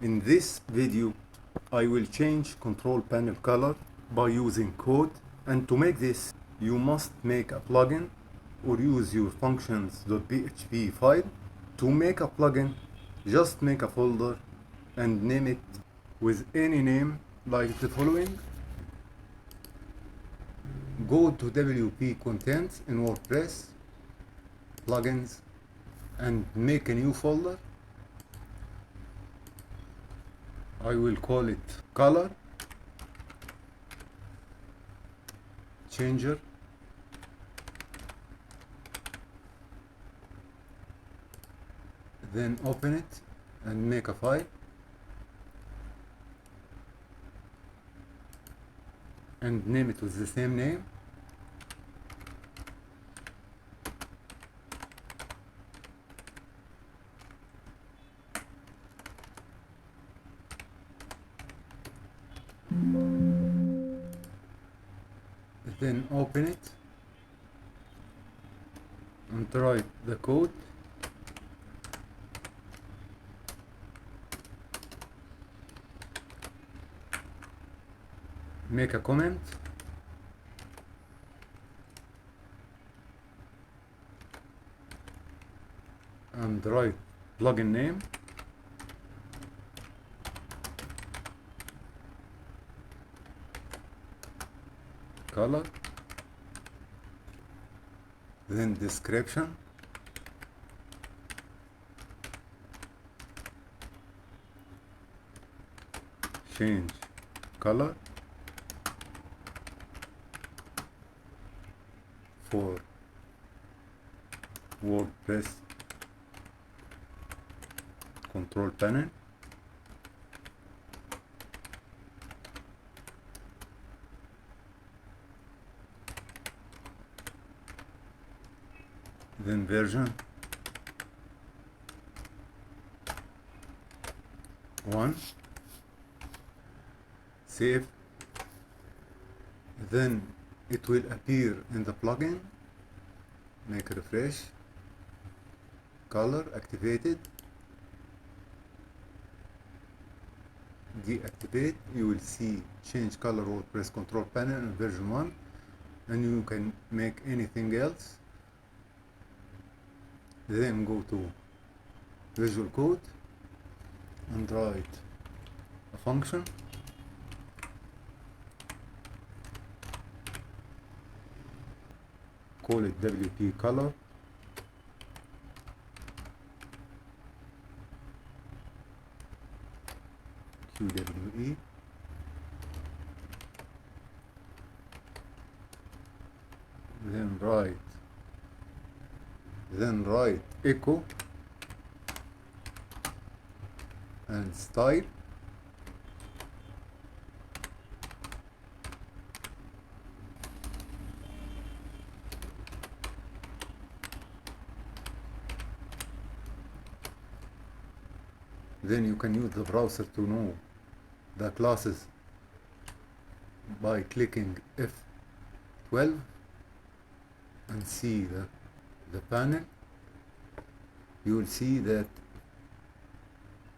In this video, I will change control panel color by using code, and to make this, you must make a plugin or use your functions.php file. To make a plugin, just make a folder and name it with any name like the following. Go to WP Contents in WordPress, plugins, and make a new folder. I will call it color changer. Then open it and make a file and name it with the same name. Then open it and write the code. Make a comment. And write plugin name. Color. Then description. Change color for WordPress control panel. Then version 1. Save. Then it will appear in the plugin. Make a refresh. Color activated. Deactivate. You will see change color WordPress control panel in version 1, and you can make anything else. Then go to Visual Code and write a function. Call it WP color. QWE. Then write echo and style. Then you can use the browser to know the classes by clicking F12 and see the panel. You will see that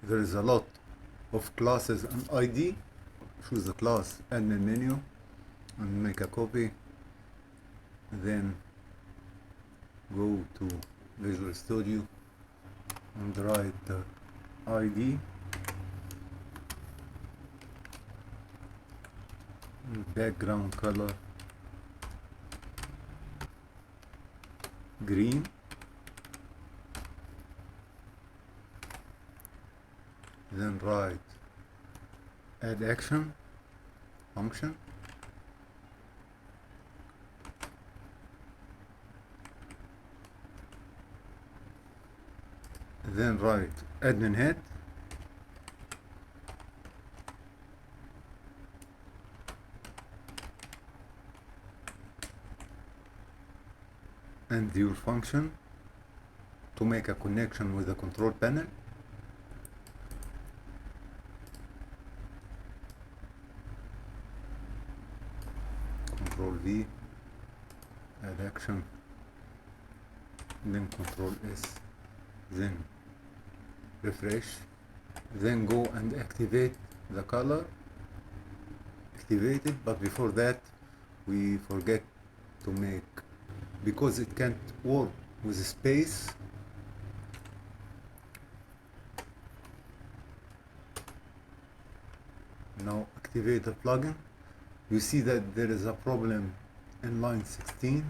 there is a lot of classes and ID. Choose the class admin menu and make a copy. Then go to Visual Studio and write the ID, background color green, then write add action function, then write admin head, and your function to make a connection with the control panel. Control V, add action, then Control S, then refresh, then go and activate the color, activate it. But before that we forget to make, because it can't work with space. Now activate the plugin. You see that there is a problem in line 16.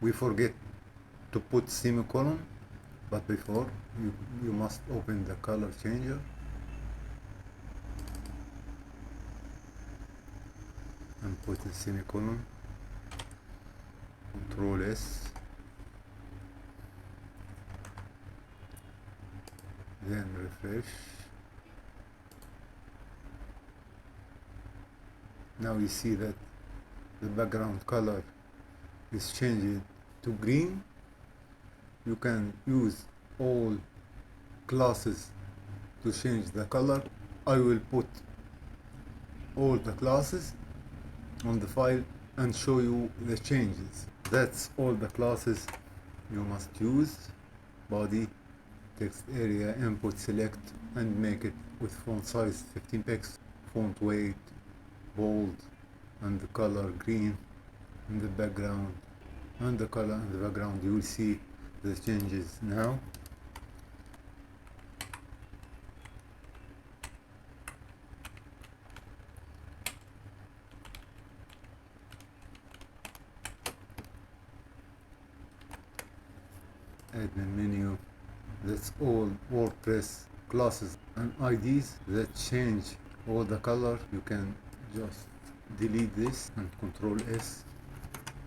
We forget to put semicolon, but before you must open the color changer and put a semicolon, Control S, then refresh. Now you see that the background color is changed to green. You can use all classes to change the color. I will put all the classes on the file and show you the changes. That's all the classes you must use: body, text area, input, select, and make it with font size 15 pixels, font weight bold, and the color green in the background, and the color in the background. You will see the changes now. Admin menu. That's all WordPress classes and IDs that change all the color. You can just delete this and Control S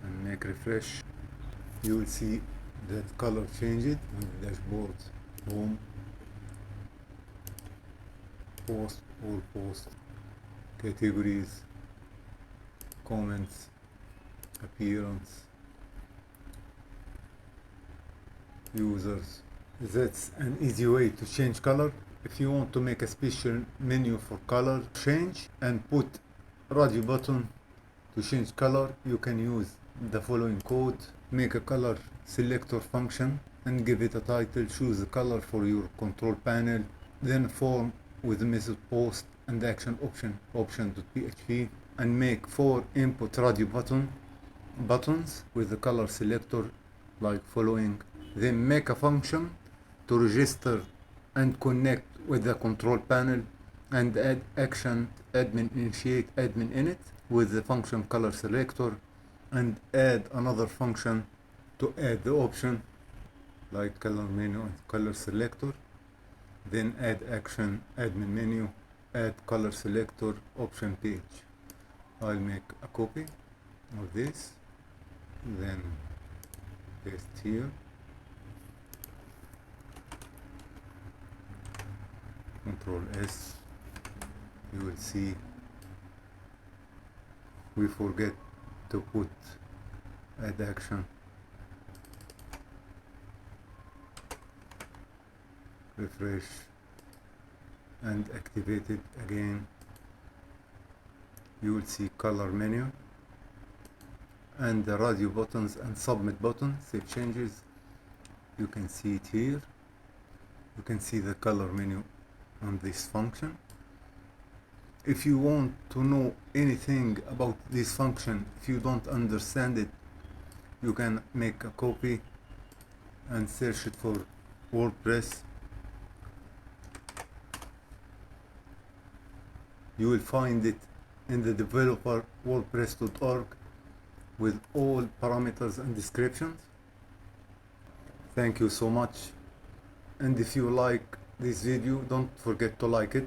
and make refresh. You will see that color changed on the dashboard. Home, post, all post, categories, comments, appearance, users. That's an easy way to change color. If you want to make a special menu for color change and put radio button to change color, you can use the following code. Make a color selector function and give it a title. Choose the color for your control panel, then form with the method post and action option.php, and make 4 input radio buttons with the color selector like following. Then make a function to register and connect with the control panel, and add action admin initiate admin init with the function color selector, and add another function to add the option like color menu and color selector. Then add action admin menu, add color selector option page. I'll make a copy of this, then paste here. Control S. You will see we forget to put add action. Refresh and activate it again. You will see color menu and the radio buttons and submit button. Save changes. You can see it here. You can see the color menu on this function. If you want to know anything about this function, if you don't understand it, you can make a copy and search it for WordPress. You will find it in the developer wordpress.org with all parameters and descriptions. Thank you so much, and if you like this video, don't forget to like it.